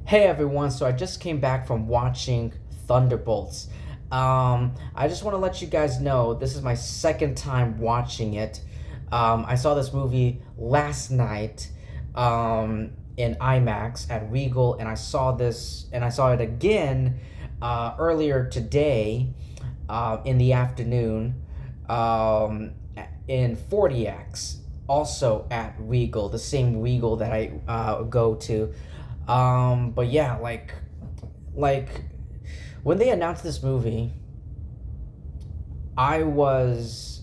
Hey everyone, so I just came back from watching Thunderbolts. I just want to let you guys know this is my second time watching it. I saw this movie last night in IMAX at Regal, and I saw it again earlier today in the afternoon in 40X, also at Regal, the same Regal that I go to. But yeah, like when they announced this movie, I was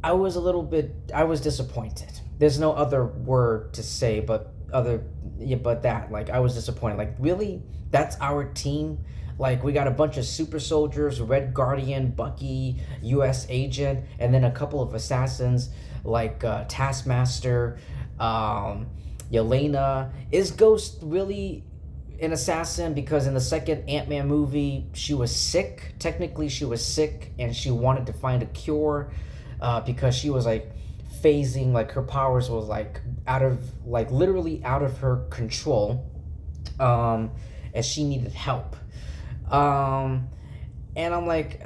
I was disappointed. There's no other word to say but that. Like, I was disappointed. Like, really? That's our team? Like, we got a bunch of super soldiers, Red Guardian, Bucky, US Agent, and then a couple of assassins like Taskmaster, Yelena. Is Ghost really an assassin? Because in the second Ant-Man movie, she was sick. Technically, she was sick, and she wanted to find a cure because she was like phasing, like her powers was like literally out of her control, and she needed help. Um, and I'm like,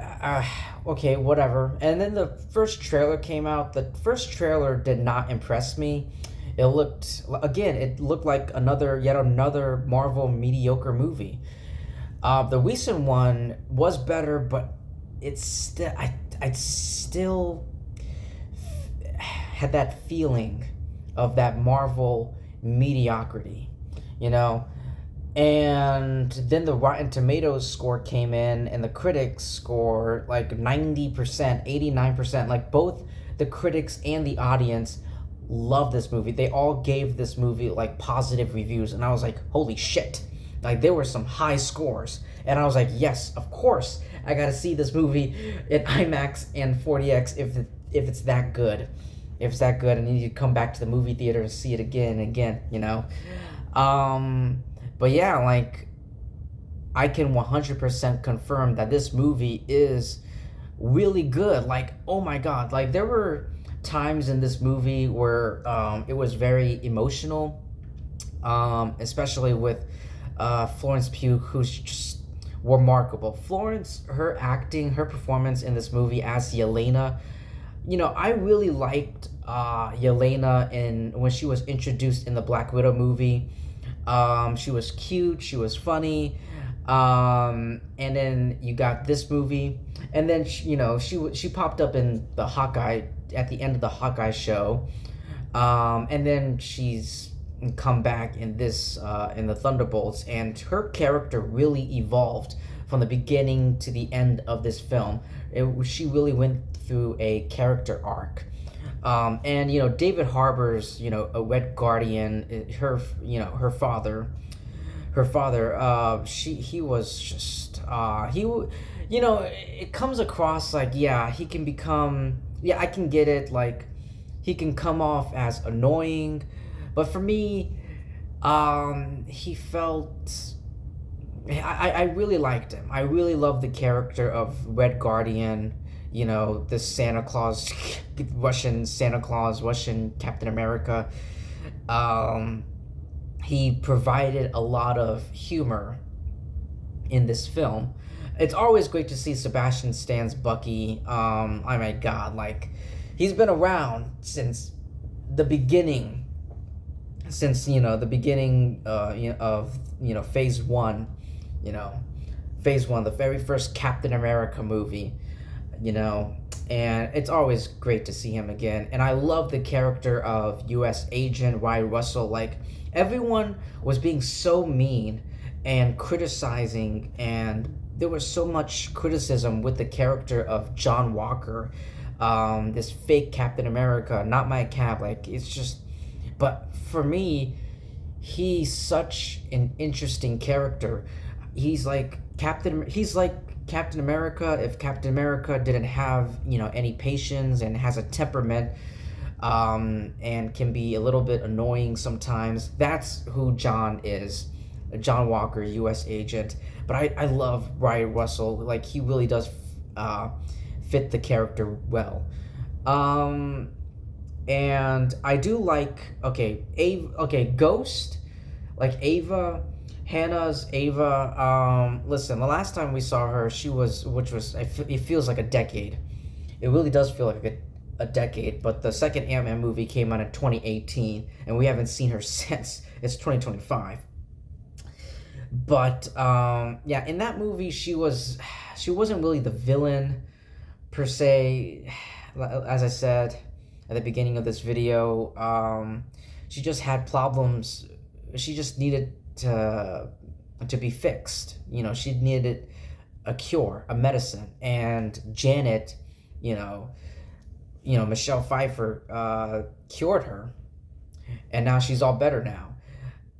okay, whatever. And then the first trailer came out. The first trailer did not impress me. It looked like yet another Marvel mediocre movie. The recent one was better, but I still had that feeling of that Marvel mediocrity, you know. And then the Rotten Tomatoes score came in, and the critics score like 90%, 89%. Like, both the critics and the audience love this movie. They all gave this movie like positive reviews, and I was like, holy shit. Like, there were some high scores, and I was like, yes, of course I gotta see this movie in IMAX and 40X if it's that good. If it's that good, I need to come back to the movie theater and see it again and again, you know. But yeah, like, I can 100% confirm that this movie is really good. Like, oh my god, like, there were times in this movie where it was very emotional, especially with Florence Pugh, who's just remarkable. Florence, her acting, her performance in this movie as Yelena, you know, I really liked Yelena when she was introduced in the Black Widow movie. She was cute, she was funny, and then you got this movie, and then she popped up in the Hawkeye at the end of the Hawkeye show, and then she's come back in this in the Thunderbolts, and her character really evolved from the beginning to the end of this film. She really went through a character arc. And David Harbour's a Red Guardian, her father, he was just it comes across like, yeah, he can become, yeah, I can get it, like, he can come off as annoying, but for me, he felt, I really liked him. I really loved the character of Red Guardian, this Santa Claus, Russian Santa Claus, Russian Captain America. He provided a lot of humor in this film. It's always great to see Sebastian Stan's Bucky. Oh my god, like, he's been around since the beginning, of phase one, the very first Captain America movie. And it's always great to see him again. And I love the character of US Agent Ryan Russell. Like, everyone was being so mean and criticizing, and there was so much criticism with the character of John Walker, this fake Captain America, not my cap. Like, it's just, but for me, he's such an interesting character. He's like Captain America if Captain America didn't have any patience and has a temperament, and can be a little bit annoying sometimes. That's who John is. John Walker, US Agent. But I love Ryan Russell. Like, he really does fit the character well. And I do like, Ghost. like Ava, Hannah's Ava. Listen, the last time we saw her, she was, which was, it feels like a decade. It really does feel like a decade. But the second Ant-Man movie came out in 2018, and we haven't seen her since. It's 2025. But yeah, in that movie, she wasn't really the villain per se. As I said at the beginning of this video, she just had problems. She just needed to be fixed. You know, she needed a cure, a medicine, and Janet, you know, Michelle Pfeiffer cured her, and now she's all better now.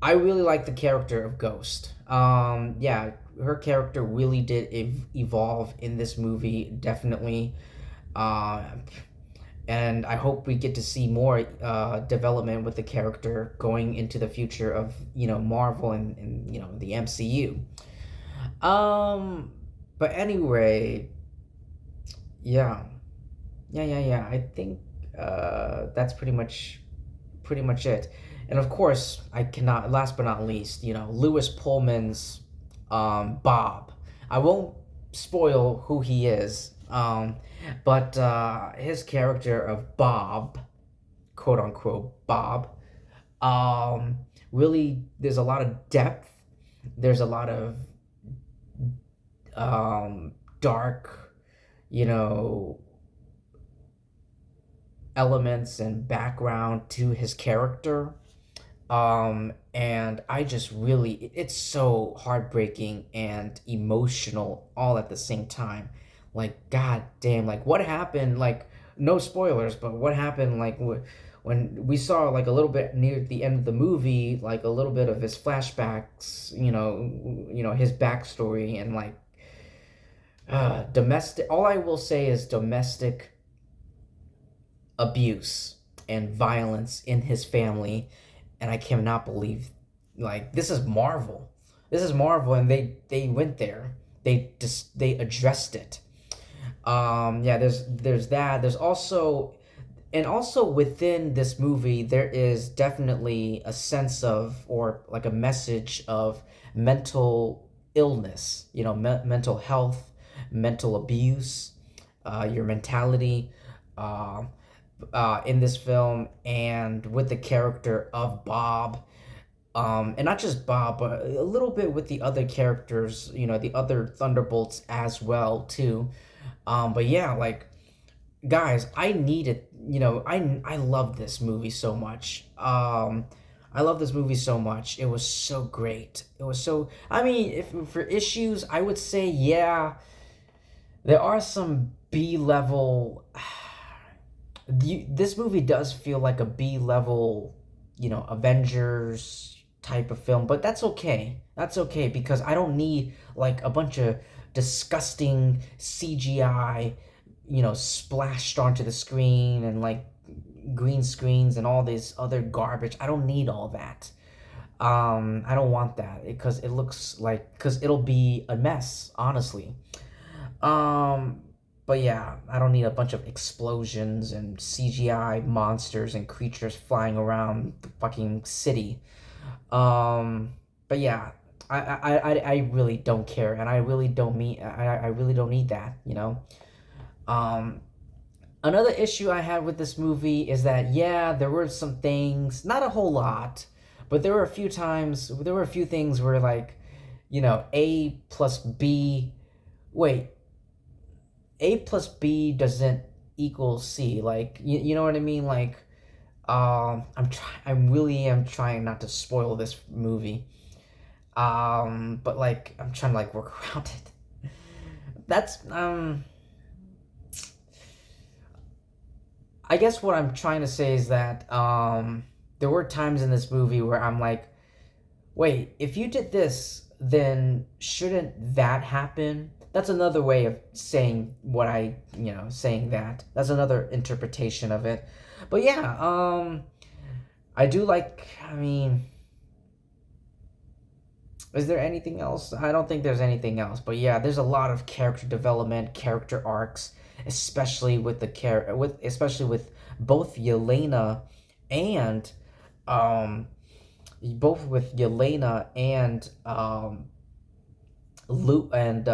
I really like the character of Ghost. Yeah, her character really did evolve in this movie, definitely. Uh, and I hope we get to see more development with the character going into the future of Marvel and the MCU. But anyway, yeah, yeah. I think that's pretty much it. And of course, I cannot. Last but not least, Lewis Pullman's Bob. I won't spoil who he is, but his character of Bob, quote unquote Bob, really, there's a lot of depth. There's a lot of dark, elements and background to his character. And I just really, it's so heartbreaking and emotional all at the same time. Like, god damn, like what happened? Like, no spoilers, but what happened? Like, when we saw like a little bit near the end of the movie, like a little bit of his flashbacks, his backstory and like domestic. All I will say is domestic abuse and violence in his family, and I cannot believe, like, this is Marvel. This is Marvel, and they went there. They addressed it. Yeah, there's that. There's also, and also within this movie, there is definitely a sense of, or like a message of mental illness. Mental health, mental abuse, your mentality. In this film, and with the character of Bob, and not just Bob, but a little bit with the other characters, the other Thunderbolts as well too. But yeah, like, guys, I needed, I love this movie so much. I love this movie so much. It was so great. It was so. I mean, if for issues, I would say yeah, there are some B level. This movie does feel like a B level, Avengers type of film, but that's okay. That's okay because I don't need like a bunch of disgusting CGI, splashed onto the screen and like green screens and all this other garbage. I don't need all that. I don't want that because it looks like, because it'll be a mess, honestly. But yeah, I don't need a bunch of explosions and CGI monsters and creatures flying around the fucking city. But yeah, I really don't care, and I really don't I really don't need that. Another issue I had with this movie is that yeah, there were some things, not a whole lot, but there were a few things where like, A plus B, wait. A plus B doesn't equal C. Like, you know what I mean? Like, I really am trying not to spoil this movie. But like, I'm trying to like work around it. That's, I guess what I'm trying to say is that, there were times in this movie where I'm like, wait, if you did this, then shouldn't that happen? That's another way of saying what saying that. That's another interpretation of it. But yeah, I do like, I mean, is there anything else? I don't think there's anything else. But yeah, there's a lot of character development, character arcs, especially with especially with both Yelena and both with Yelena and Lou and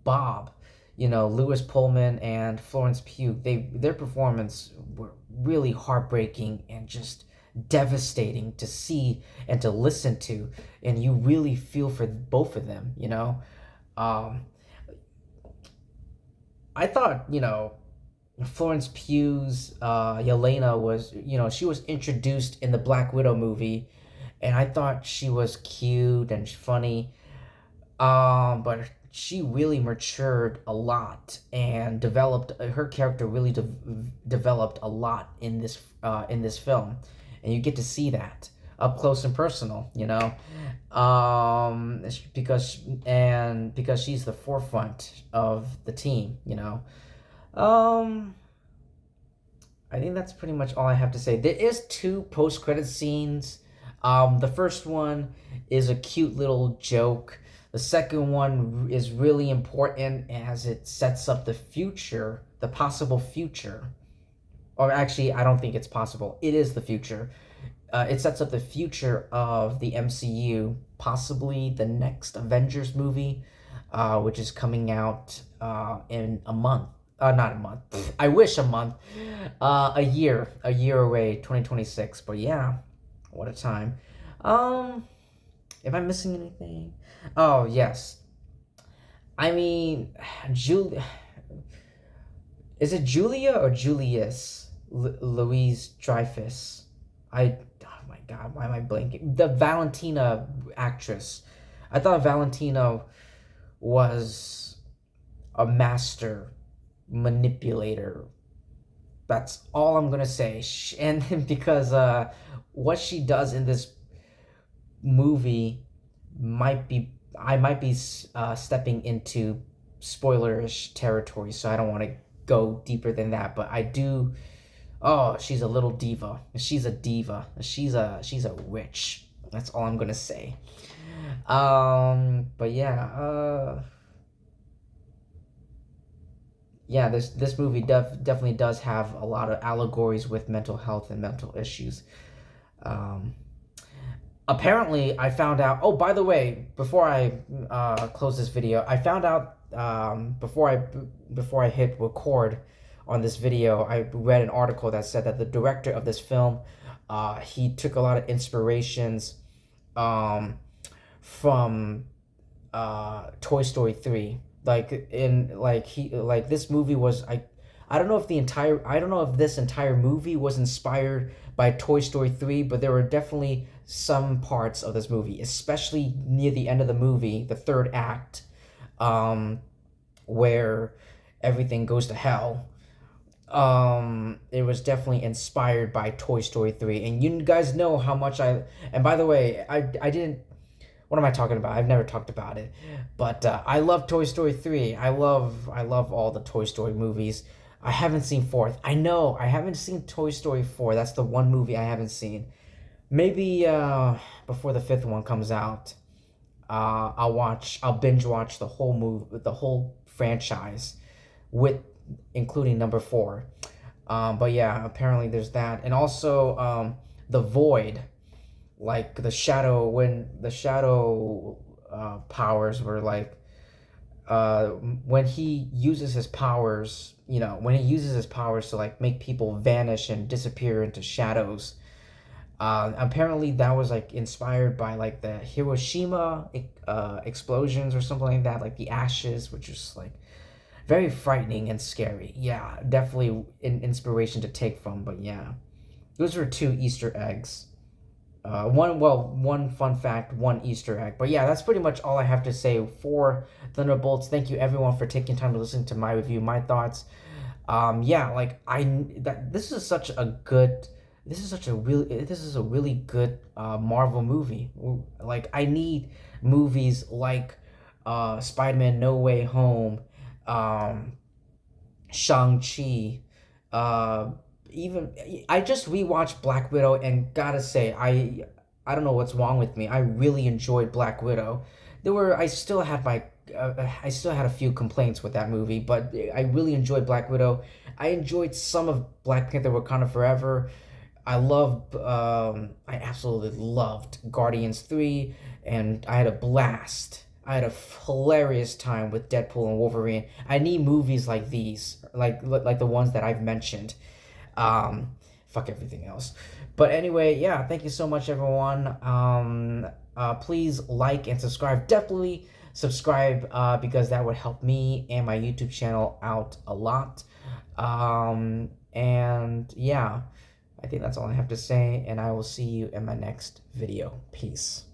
Bob, Lewis Pullman and Florence Pugh. Their performance were really heartbreaking and just devastating to see and to listen to, and you really feel for both of them. Um, I thought Florence Pugh's Yelena was, she was introduced in the Black Widow movie, and I thought she was cute and funny. But she really matured a lot and developed her character really developed a lot in this film, and you get to see that up close and personal. Because she's the forefront of the team. Um, I think that's pretty much all I have to say. There is two post-credit scenes. The first one is a cute little joke. The second one is really important as it sets up the future, the possible future. Or actually, I don't think it's possible. It is the future. It sets up the future of the MCU, possibly the next Avengers movie, which is coming out in a month. Not a month. I wish a month. A year away, 2026. But yeah, what a time. Am I missing anything? Oh yes. I mean, Julia. Is it Julia or Julius Louise Dreyfus? Oh my God, why am I blanking? The Valentina actress. I thought Valentina was a master manipulator. That's all I'm gonna say. And because what she does in this movie I might be stepping into spoilerish territory, so I don't want to go deeper than that. But I do. Oh, she's a little diva. She's a diva. She's a witch. That's all I'm gonna say. But yeah. Yeah. This movie definitely does have a lot of allegories with mental health and mental issues. Apparently, I found out. Oh, by the way, before I close this video, I found out before I hit record on this video, I read an article that said that the director of this film, he took a lot of inspirations from Toy Story 3. This movie was I don't know if this entire movie was inspired by Toy Story 3, but there were definitely some parts of this movie, especially near the end of the movie, the third act, where everything goes to hell. It was definitely inspired by Toy Story 3, and you guys know how much and by the way, I didn't, what am I talking about? I've never talked about it, but I love Toy Story 3. I love all the Toy Story movies. I haven't seen fourth. I know I haven't seen Toy Story 4. That's the one movie I haven't seen. Maybe before the fifth one comes out, I'll binge watch the whole franchise, including number 4. But yeah, apparently there's that, and also the Void, like the shadow, when the shadow powers were like when he uses his powers, to like make people vanish and disappear into shadows. Apparently that was like inspired by like the Hiroshima explosions or something like that, like the ashes, which is like very frightening and scary. Yeah, definitely an inspiration to take from. But yeah, those were 2 Easter eggs. One fun fact, 1 Easter egg. But yeah, that's pretty much all I have to say for Thunderbolts. Thank you everyone for taking time to listen to my review, my thoughts. Yeah, like this is a really good Marvel movie. Like I need movies like Spider-Man No Way Home, Shang-Chi, even I just rewatched Black Widow, and gotta say I don't know what's wrong with me. I really enjoyed Black Widow. I still had a few complaints with that movie, but I really enjoyed Black Widow. I enjoyed some of Black Panther: Wakanda Forever. I absolutely loved Guardians 3, and I had a blast. I had a hilarious time with Deadpool and Wolverine. I need movies like these, like the ones that I've mentioned. Fuck everything else. But anyway, yeah, thank you so much, everyone. Please like and subscribe. Definitely subscribe, because that would help me and my YouTube channel out a lot. And yeah, I think that's all I have to say, and I will see you in my next video. Peace.